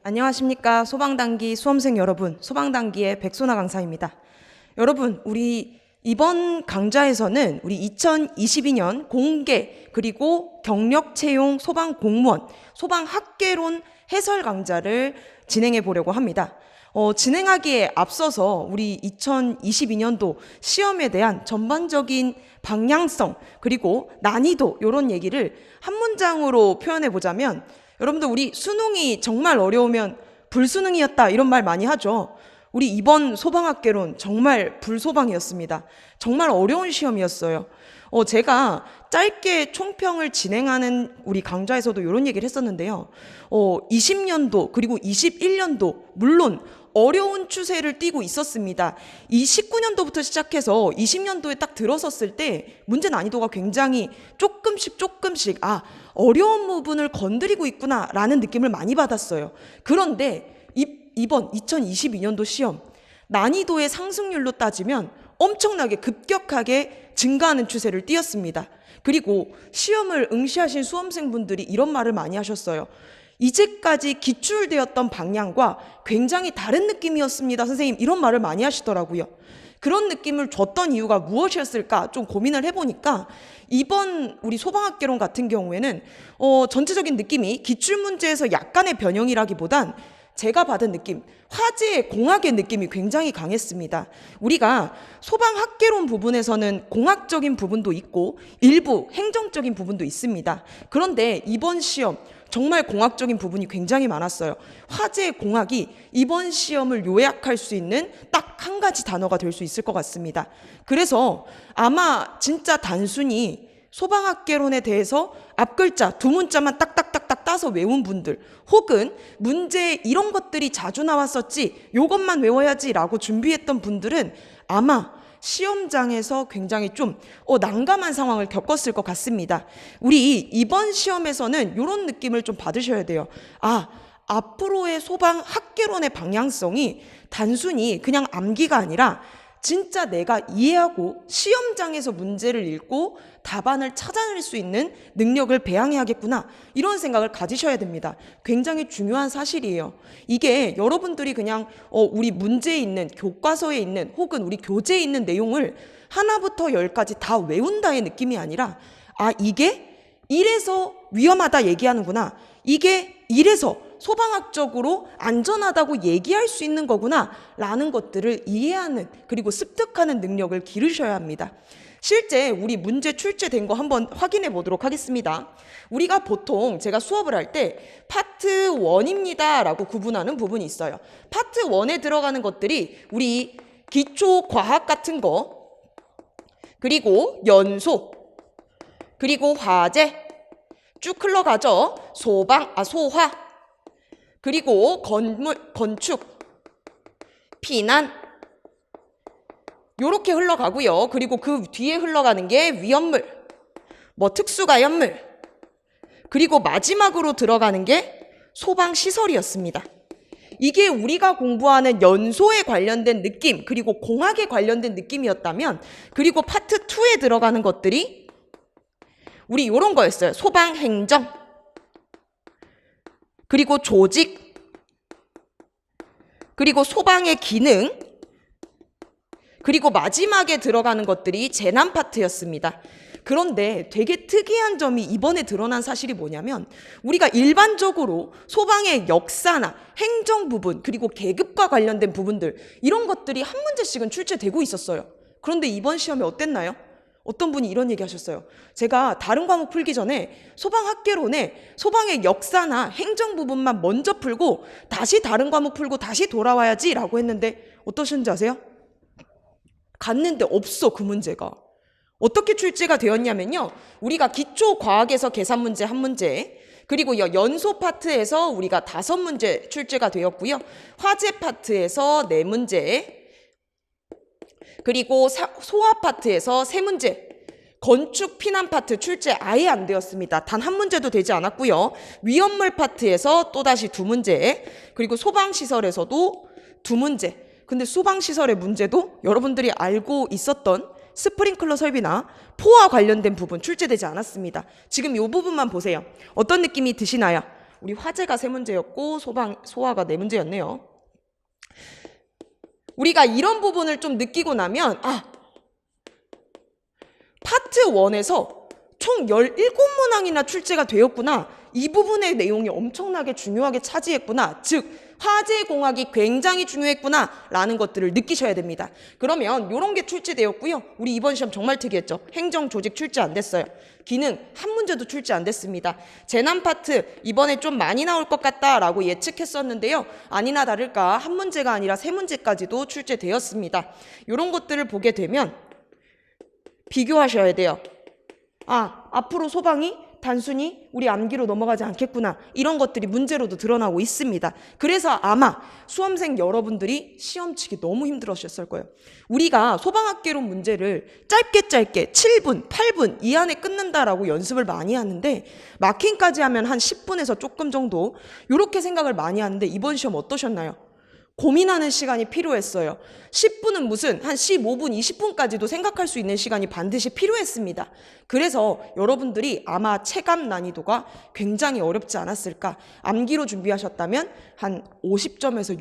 안녕하십니까. 소방단기 수험생 여러분, 소방단기의 백소나 강사입니다. 여러분, 우리 이번 강좌에서는 우리 2022년 공개 그리고 경력 채용 소방 공무원, 소방 학계론 해설 강좌를 진행해 보려고 합니다. 진행하기에 앞서서 우리 2022년도 시험에 대한 전반적인 방향성 그리고 난이도 이런 얘기를 한 문장으로 표현해 보자면, 여러분들 우리 수능이 정말 어려우면 불수능이었다 이런 말 많이 하죠. 우리 이번 소방학개론 정말 불소방이었습니다. 정말 어려운 시험이었어요. 제가 짧게 총평을 진행하는 우리 강좌에서도 이런 얘기를 했었는데요. 20년도 그리고 21년도 물론 어려운 추세를 띠고 있었습니다. 이 19년도부터 시작해서 20년도에 딱 들어섰을 때 문제 난이도가 굉장히 조금씩 어려운 부분을 건드리고 있구나 라는 느낌을 많이 받았어요. 그런데 이번 2022년도 시험 난이도의 상승률로 따지면 엄청나게 급격하게 증가하는 추세를 띄었습니다. 그리고 시험을 응시하신 수험생분들이 이런 말을 많이 하셨어요. 이제까지 기출되었던 방향과 굉장히 다른 느낌이었습니다, 선생님. 이런 말을 많이 하시더라고요. 그런 느낌을 줬던 이유가 무엇이었을까 좀 고민을 해보니까 이번 우리 소방학개론 같은 경우에는 전체적인 느낌이 기출문제에서 약간의 변형이라기보단 제가 받은 느낌, 화제의 공학의 느낌이 굉장히 강했습니다. 우리가 소방학개론 부분에서는 공학적인 부분도 있고 일부 행정적인 부분도 있습니다. 그런데 이번 시험 정말 공학적인 부분이 굉장히 많았어요. 화제의 공학이 이번 시험을 요약할 수 있는 딱 한 가지 단어가 될 수 있을 것 같습니다. 그래서 아마 진짜 단순히 소방학개론에 대해서 앞글자 두 문자만 딱딱딱딱 따서 외운 분들, 혹은 문제에 이런 것들이 자주 나왔었지 요것만 외워야지 라고 준비했던 분들은 아마 시험장에서 굉장히 좀 난감한 상황을 겪었을 것 같습니다. 우리 이번 시험에서는 이런 느낌을 좀 받으셔야 돼요. 앞으로의 소방 학개론의 방향성이 단순히 그냥 암기가 아니라 진짜 내가 이해하고 시험장에서 문제를 읽고 답안을 찾아낼 수 있는 능력을 배양해야겠구나, 이런 생각을 가지셔야 됩니다. 굉장히 중요한 사실이에요. 이게 여러분들이 그냥 우리 문제에 있는 교과서에 있는 혹은 우리 교재에 있는 내용을 하나부터 열까지 다 외운다의 느낌이 아니라 이게 이래서 위험하다 얘기하는구나, 이게 이래서 소방학적으로 안전하다고 얘기할 수 있는 거구나 라는 것들을 이해하는, 그리고 습득하는 능력을 기르셔야 합니다. 실제 우리 문제 출제된 거 한번 확인해 보도록 하겠습니다. 우리가 보통 제가 수업을 할 때 파트 1입니다 라고 구분하는 부분이 있어요. 파트 1에 들어가는 것들이 우리 기초 과학 같은 거, 그리고 연소, 그리고 화재 쭉 흘러가죠. 소화, 그리고 건축, 피난 요렇게 흘러가고요. 그리고 그 뒤에 흘러가는 게 위험물, 특수가연물, 그리고 마지막으로 들어가는 게 소방시설이었습니다. 이게 우리가 공부하는 연소에 관련된 느낌, 그리고 공학에 관련된 느낌이었다면, 그리고 파트 2에 들어가는 것들이 우리 요런 거였어요. 소방행정, 그리고 조직, 그리고 소방의 기능, 그리고 마지막에 들어가는 것들이 재난 파트였습니다. 그런데 되게 특이한 점이 이번에 드러난 사실이 뭐냐면, 우리가 일반적으로 소방의 역사나 행정 부분, 그리고 계급과 관련된 부분들, 이런 것들이 한 문제씩은 출제되고 있었어요. 그런데 이번 시험에 어땠나요? 어떤 분이 이런 얘기 하셨어요. 제가 다른 과목 풀기 전에 소방학개론에 소방의 역사나 행정 부분만 먼저 풀고 다시 다른 과목 풀고 다시 돌아와야지 라고 했는데 어떠셨는지 아세요? 갔는데 없어, 그 문제가. 어떻게 출제가 되었냐면요, 우리가 기초과학에서 계산 문제 1문제, 그리고 연소 파트에서 우리가 5문제 출제가 되었고요, 화재 파트에서 4문제, 그리고 소화 파트에서 3문제, 건축 피난 파트 출제 아예 안 되었습니다. 단 1문제도 되지 않았고요. 위험물 파트에서 또다시 2문제, 그리고 소방시설에서도 2문제. 근데 소방시설의 문제도 여러분들이 알고 있었던 스프링클러 설비나 포와 관련된 부분 출제되지 않았습니다. 지금 이 부분만 보세요. 어떤 느낌이 드시나요? 우리 화재가 3문제였고 소화가 4문제였네요. 우리가 이런 부분을 좀 느끼고 나면 파트 1에서 총 17문항이나 출제가 되었구나. 이 부분의 내용이 엄청나게 중요하게 차지했구나. 즉 화재공학이 굉장히 중요했구나 라는 것들을 느끼셔야 됩니다. 그러면 이런 게 출제되었고요. 우리 이번 시험 정말 특이했죠. 행정조직 출제 안 됐어요. 기능 한 문제도 출제 안 됐습니다. 재난 파트 이번에 좀 많이 나올 것 같다라고 예측했었는데요. 아니나 다를까 한 문제가 아니라 3문제까지도 출제되었습니다. 이런 것들을 보게 되면 비교하셔야 돼요. 앞으로 소방이 단순히 우리 암기로 넘어가지 않겠구나. 이런 것들이 문제로도 드러나고 있습니다. 그래서 아마 수험생 여러분들이 시험 치기 너무 힘들으셨을 거예요. 우리가 소방학개론 문제를 짧게 7분, 8분 이 안에 끊는다라고 연습을 많이 하는데 마킹까지 하면 한 10분에서 조금 정도 이렇게 생각을 많이 하는데 이번 시험 어떠셨나요? 고민하는 시간이 필요했어요. 10분은 무슨 한 15분, 20분까지도 생각할 수 있는 시간이 반드시 필요했습니다. 그래서 여러분들이 아마 체감 난이도가 굉장히 어렵지 않았을까. 암기로 준비하셨다면 한 50점에서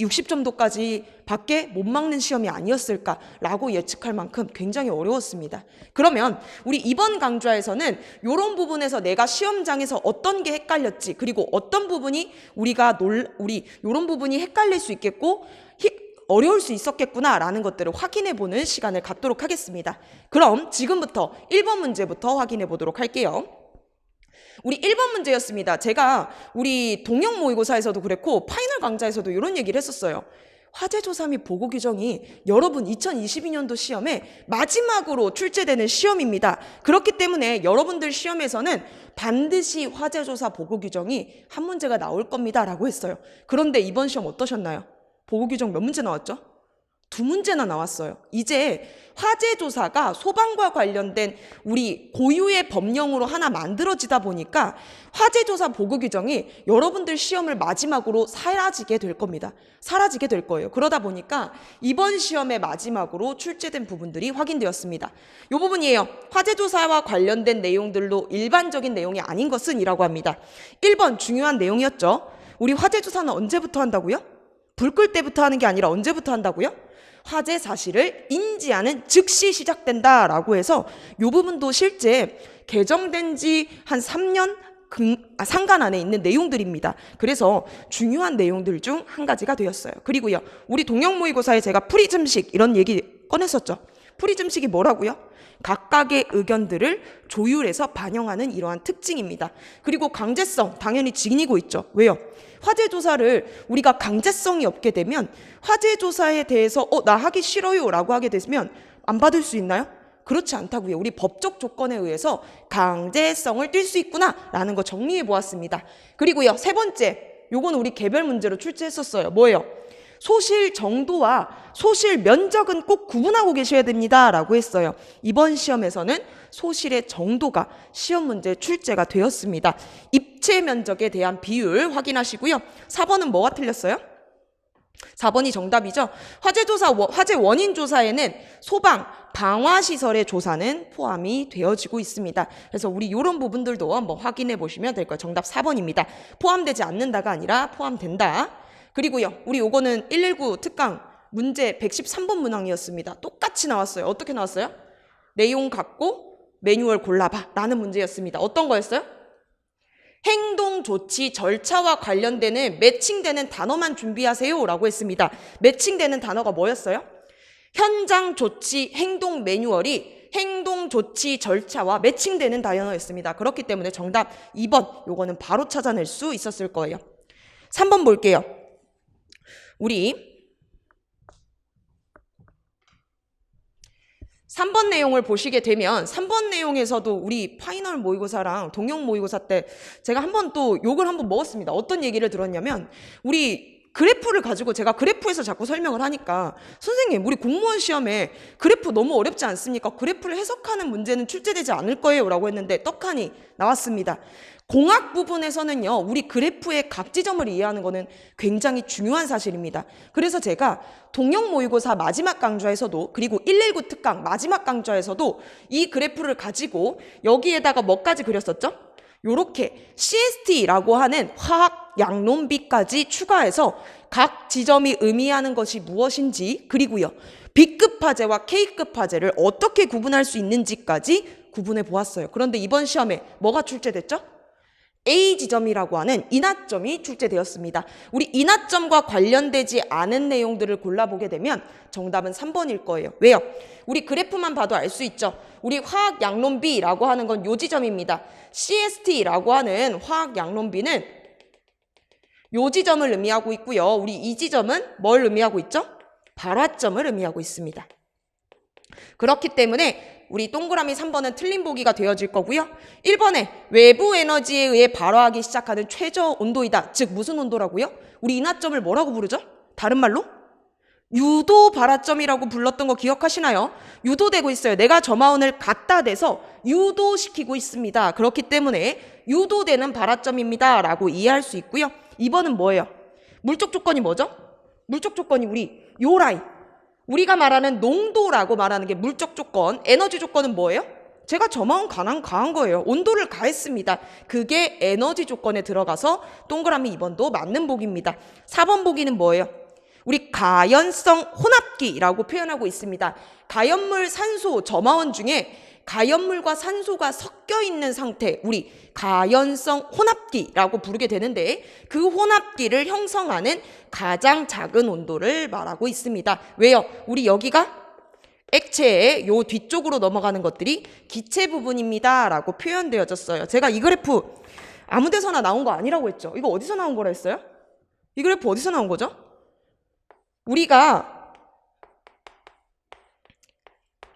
60점도까지 밖에 못 막는 시험이 아니었을까라고 예측할 만큼 굉장히 어려웠습니다. 그러면 우리 이번 강좌에서는 이런 부분에서 내가 시험장에서 어떤 게 헷갈렸지, 그리고 어떤 부분이 이런 부분이 헷갈릴 수 있겠고 어려울 수 있었겠구나라는 것들을 확인해 보는 시간을 갖도록 하겠습니다. 그럼 지금부터 1번 문제부터 확인해 보도록 할게요. 우리 1번 문제였습니다. 제가 우리 동영 모의고사에서도 그랬고 파이널 강좌에서도 이런 얘기를 했었어요. 화재조사 및 보고 규정이 여러분 2022년도 시험에 마지막으로 출제되는 시험입니다. 그렇기 때문에 여러분들 시험에서는 반드시 화재조사 보고 규정이 한 문제가 나올 겁니다 라고 했어요. 그런데 이번 시험 어떠셨나요? 보고 규정 몇 문제 나왔죠? 2문제나 나왔어요. 이제 화재조사가 소방과 관련된 우리 고유의 법령으로 하나 만들어지다 보니까 화재조사 보고 규정이 여러분들 시험을 마지막으로 사라지게 될 겁니다. 사라지게 될 거예요. 그러다 보니까 이번 시험의 마지막으로 출제된 부분들이 확인되었습니다. 이 부분이에요. 화재조사와 관련된 내용들로 일반적인 내용이 아닌 것은 이라고 합니다. 1번 중요한 내용이었죠. 우리 화재조사는 언제부터 한다고요? 불 끌 때부터 하는 게 아니라 언제부터 한다고요? 화재 사실을 인지하는 즉시 시작된다라고 해서 이 부분도 실제 개정된 지 한 3년 상간 안에 있는 내용들입니다. 그래서 중요한 내용들 중 한 가지가 되었어요. 그리고요, 우리 동영 모의고사에 제가 프리즘식 이런 얘기 꺼냈었죠. 프리즘식이 뭐라고요? 각각의 의견들을 조율해서 반영하는 이러한 특징입니다. 그리고 강제성 당연히 지니고 있죠. 왜요? 화재조사를 우리가 강제성이 없게 되면 화재조사에 대해서 나 하기 싫어요 라고 하게 되면 안 받을 수 있나요? 그렇지 않다고요. 우리 법적 조건에 의해서 강제성을 띌 수 있구나 라는 거 정리해 보았습니다. 그리고요, 3번째, 요건 우리 개별 문제로 출제했었어요. 뭐예요? 소실 정도와 소실 면적은 꼭 구분하고 계셔야 됩니다 라고 했어요. 이번 시험에서는 소실의 정도가 시험 문제 출제가 되었습니다. 입체 면적에 대한 비율 확인하시고요. 4번은 뭐가 틀렸어요? 4번이 정답이죠. 화재 원인 조사에는 소방, 방화시설의 조사는 포함이 되어지고 있습니다. 그래서 우리 이런 부분들도 한번 확인해 보시면 될 거예요. 정답 4번입니다. 포함되지 않는다가 아니라 포함된다. 그리고요, 우리 요거는 119 특강 문제 113번 문항이었습니다. 똑같이 나왔어요. 어떻게 나왔어요? 내용 갖고 매뉴얼 골라봐 라는 문제였습니다. 어떤 거였어요? 행동 조치 절차와 관련되는 매칭되는 단어만 준비하세요 라고 했습니다. 매칭되는 단어가 뭐였어요? 현장 조치 행동 매뉴얼이 행동 조치 절차와 매칭되는 단어였습니다. 그렇기 때문에 정답 2번 요거는 바로 찾아낼 수 있었을 거예요. 3번 볼게요. 우리 3번 내용을 보시게 되면 3번 내용에서도 우리 파이널 모의고사랑 동영 모의고사 때 제가 한번 또 욕을 한번 먹었습니다. 어떤 얘기를 들었냐면 우리 그래프를 가지고 제가 그래프에서 자꾸 설명을 하니까 선생님 우리 공무원 시험에 그래프 너무 어렵지 않습니까? 그래프를 해석하는 문제는 출제되지 않을 거예요 라고 했는데 떡하니 나왔습니다. 공학 부분에서는요, 우리 그래프의 각 지점을 이해하는 것은 굉장히 중요한 사실입니다. 그래서 제가 동영 모의고사 마지막 강좌에서도 그리고 119 특강 마지막 강좌에서도 이 그래프를 가지고 여기에다가 뭐까지 그렸었죠? 요렇게 CST라고 하는 화학 양론비까지 추가해서 각 지점이 의미하는 것이 무엇인지, 그리고요 B급 화재와 K급 화재를 어떻게 구분할 수 있는지까지 구분해 보았어요. 그런데 이번 시험에 뭐가 출제됐죠? A 지점이라고 하는 인하점이 출제되었습니다. 우리 인하점과 관련되지 않은 내용들을 골라보게 되면 정답은 3번일 거예요. 왜요? 우리 그래프만 봐도 알 수 있죠. 우리 화학 양론비라고 하는 건 요 지점입니다. CST라고 하는 화학 양론비는 요 지점을 의미하고 있고요. 우리 이 지점은 뭘 의미하고 있죠? 발화점을 의미하고 있습니다. 그렇기 때문에 우리 동그라미 3번은 틀린 보기가 되어질 거고요. 1번에 외부 에너지에 의해 발화하기 시작하는 최저 온도이다. 즉 무슨 온도라고요? 우리 인하점을 뭐라고 부르죠? 다른 말로? 유도 발화점이라고 불렀던 거 기억하시나요? 유도되고 있어요. 내가 저마운을 갖다 대서 유도시키고 있습니다. 그렇기 때문에 유도되는 발화점입니다 라고 이해할 수 있고요. 2번은 뭐예요? 물적 조건이 뭐죠? 물적 조건이 우리 요 라인, 우리가 말하는 농도라고 말하는 게 물적 조건, 에너지 조건은 뭐예요? 제가 저마운 가한 거예요. 온도를 가했습니다. 그게 에너지 조건에 들어가서 동그라미 2번도 맞는 보기입니다. 4번 보기는 뭐예요? 우리 가연성 혼합기라고 표현하고 있습니다. 가연물, 산소, 저마원 중에 가연물과 산소가 섞여 있는 상태, 우리 가연성 혼합기라고 부르게 되는데 그 혼합기를 형성하는 가장 작은 온도를 말하고 있습니다. 왜요? 우리 여기가 액체의 요 뒤쪽으로 넘어가는 것들이 기체 부분입니다 라고 표현되어졌어요. 제가 이 그래프 아무 데서나 나온 거 아니라고 했죠. 이거 어디서 나온 거라 했어요? 이 그래프 어디서 나온 거죠? 우리가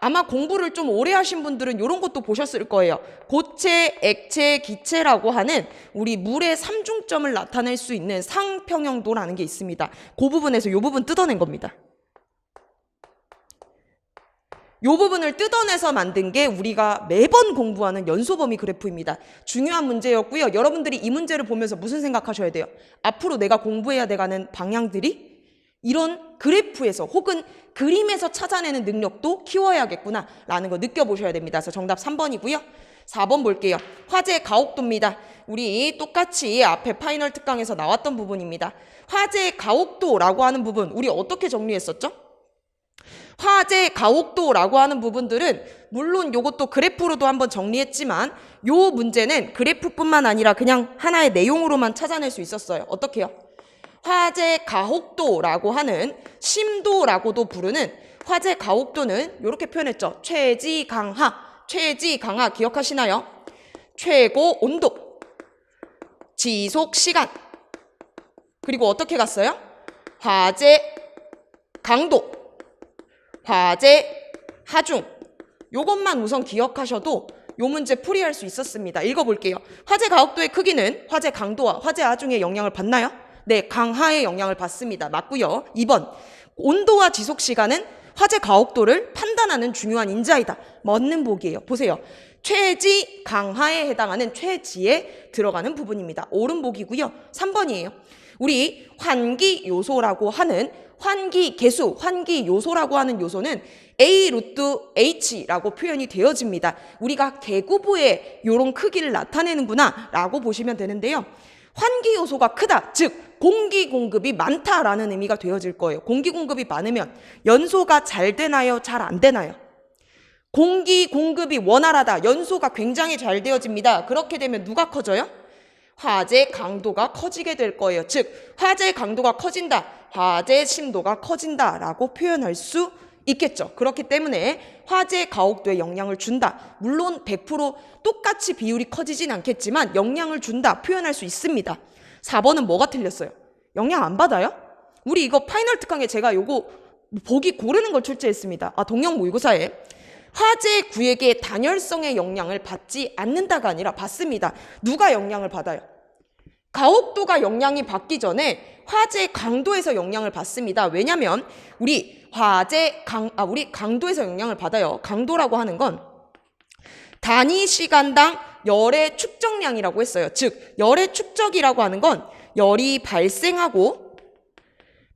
아마 공부를 좀 오래 하신 분들은 이런 것도 보셨을 거예요. 고체, 액체, 기체라고 하는 우리 물의 삼중점을 나타낼 수 있는 상평형도라는 게 있습니다. 그 부분에서 이 부분 뜯어낸 겁니다. 이 부분을 뜯어내서 만든 게 우리가 매번 공부하는 연소범위 그래프입니다. 중요한 문제였고요. 여러분들이 이 문제를 보면서 무슨 생각하셔야 돼요? 앞으로 내가 공부해야 돼가는 방향들이 이런 그래프에서 혹은 그림에서 찾아내는 능력도 키워야겠구나 라는 거 느껴보셔야 됩니다. 그래서 정답 3번이고요. 4번 볼게요. 화재 가혹도입니다. 우리 똑같이 앞에 파이널 특강에서 나왔던 부분입니다. 화재 가혹도라고 하는 부분 우리 어떻게 정리했었죠? 화재 가혹도라고 하는 부분들은 물론 요것도 그래프로도 한번 정리했지만 요 문제는 그래프뿐만 아니라 그냥 하나의 내용으로만 찾아낼 수 있었어요. 어떻게요? 화재 가혹도라고 하는 심도라고도 부르는 화재 가혹도는 이렇게 표현했죠. 최지 강하, 최지 강하 기억하시나요? 최고 온도, 지속 시간, 그리고 어떻게 갔어요? 화재 강도, 화재 하중. 요것만 우선 기억하셔도 요 문제 풀이할 수 있었습니다. 읽어볼게요. 화재 가혹도의 크기는 화재 강도와 화재 하중의 영향을 받나요? 네, 강하의 영향을 받습니다. 맞고요. 2번, 온도와 지속 시간은 화재 가혹도를 판단하는 중요한 인자이다. 맞는 보기예요. 보세요. 최지 강하에 해당하는 최지에 들어가는 부분입니다. 옳은 보기고요. 3번이에요. 우리 환기 요소라고 하는 환기 계수, 환기 요소라고 하는 요소는 A 루트 H라고 표현이 되어집니다. 우리가 계구부의 이런 크기를 나타내는구나 라고 보시면 되는데요. 환기 요소가 크다, 즉 공기 공급이 많다라는 의미가 되어질 거예요. 공기 공급이 많으면 연소가 잘 되나요? 잘 안 되나요? 공기 공급이 원활하다, 연소가 굉장히 잘 되어집니다. 그렇게 되면 누가 커져요? 화재 강도가 커지게 될 거예요. 즉 화재 강도가 커진다, 화재 심도가 커진다라고 표현할 수 있겠죠. 그렇기 때문에 화재 가혹도에 영향을 준다. 물론 100% 똑같이 비율이 커지진 않겠지만 영향을 준다 표현할 수 있습니다. 4번은 뭐가 틀렸어요? 영향 안 받아요? 우리 이거 파이널 특강에 제가 요거 보기 고르는 걸 출제했습니다. 동형 모의고사에 화재 구역의 단열성의 영향을 받지 않는다가 아니라 받습니다. 누가 영향을 받아요? 가혹도가 영향이 받기 전에 화재 강도에서 영향을 받습니다. 왜냐면 우리 우리 강도에서 영향을 받아요. 강도라고 하는 건 단위 시간당 열의 축적량이라고 했어요. 즉 열의 축적이라고 하는 건 열이 발생하고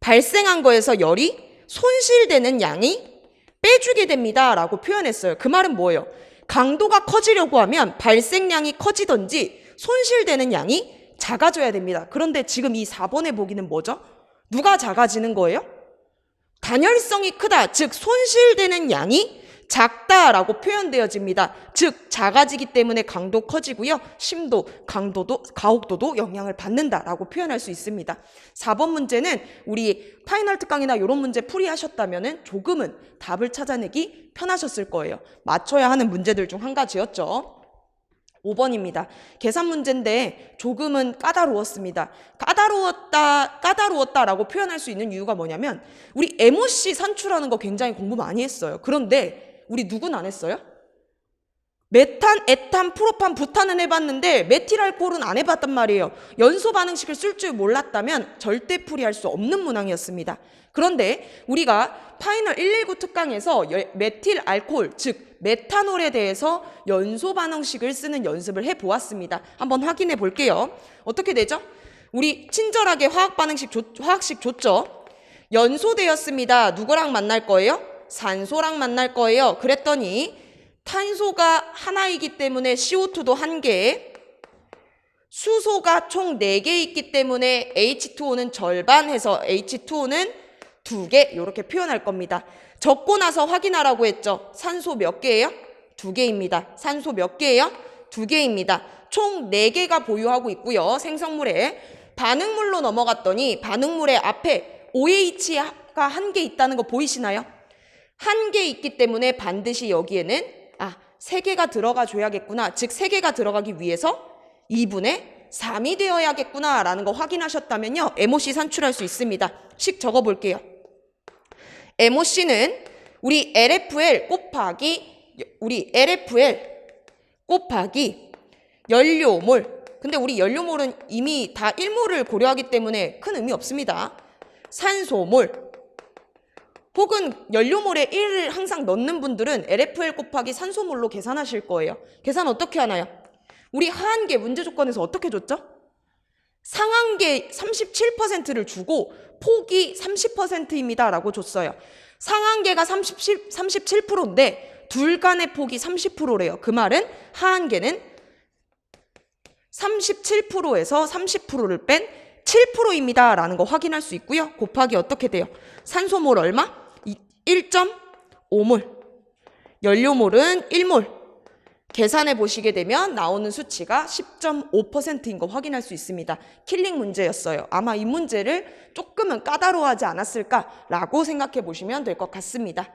발생한 거에서 열이 손실되는 양이 빼주게 됩니다 라고 표현했어요. 그 말은 뭐예요? 강도가 커지려고 하면 발생량이 커지든지 손실되는 양이 작아져야 됩니다. 그런데 지금 이 4번의 보기는 뭐죠? 누가 작아지는 거예요? 단열성이 크다, 즉 손실되는 양이 작다라고 표현되어집니다. 즉 작아지기 때문에 강도 커지고요. 심도, 강도도, 가혹도도 영향을 받는다라고 표현할 수 있습니다. 4번 문제는 우리 파이널 특강이나 이런 문제 풀이하셨다면 조금은 답을 찾아내기 편하셨을 거예요. 맞춰야 하는 문제들 중 한 가지였죠. 5번입니다. 계산 문제인데 조금은 까다로웠습니다. 까다로웠다라고 표현할 수 있는 이유가 뭐냐면 우리 MOC 산출하는 거 굉장히 공부 많이 했어요. 그런데 우리 누구는 안 했어요? 메탄, 에탄, 프로판, 부탄은 해봤는데 메틸알코올은 안 해봤단 말이에요. 연소 반응식을 쓸 줄 몰랐다면 절대 풀이할 수 없는 문항이었습니다. 그런데 우리가 파이널 119 특강에서 메틸알코올, 즉 메탄올에 대해서 연소 반응식을 쓰는 연습을 해보았습니다. 한번 확인해 볼게요. 어떻게 되죠? 우리 친절하게 화학식 줬죠? 연소되었습니다. 누구랑 만날 거예요? 산소랑 만날 거예요. 그랬더니 탄소가 하나이기 때문에 CO2도 1개, 수소가 총 4개 있기 때문에 H2O는 절반 해서 H2O는 2개 이렇게 표현할 겁니다. 적고 나서 확인하라고 했죠. 산소 몇 개예요? 2개입니다. 산소 몇 개예요? 2개입니다. 총 4개가 보유하고 있고요. 생성물에 반응물로 넘어갔더니 반응물의 앞에 OH가 1개 있다는 거 보이시나요? 1개 있기 때문에 반드시 여기에는 3개가 들어가 줘야겠구나. 즉 3개가 들어가기 위해서 2분의 3이 되어야겠구나 라는 거 확인하셨다면요. MOC 산출할 수 있습니다. 식 적어볼게요. MOC는 우리 LFL 곱하기 연료몰. 근데 우리 연료몰은 이미 다 1몰을 고려하기 때문에 큰 의미 없습니다. 산소몰. 혹은 연료몰에 1을 항상 넣는 분들은 LFL 곱하기 산소몰로 계산하실 거예요. 계산 어떻게 하나요? 우리 하한계 문제 조건에서 어떻게 줬죠? 상한계 37%를 주고 폭이 30%입니다 라고 줬어요. 상한계가 37%인데 둘 간의 폭이 30%래요. 그 말은 하한계는 37%에서 30%를 뺀 7%입니다 라는 거 확인할 수 있고요. 곱하기 어떻게 돼요? 산소몰 얼마? 1.5몰. 연료몰은 1몰. 계산해 보시게 되면 나오는 수치가 10.5%인 거 확인할 수 있습니다. 킬링 문제였어요. 아마 이 문제를 조금은 까다로워하지 않았을까라고 생각해 보시면 될 것 같습니다.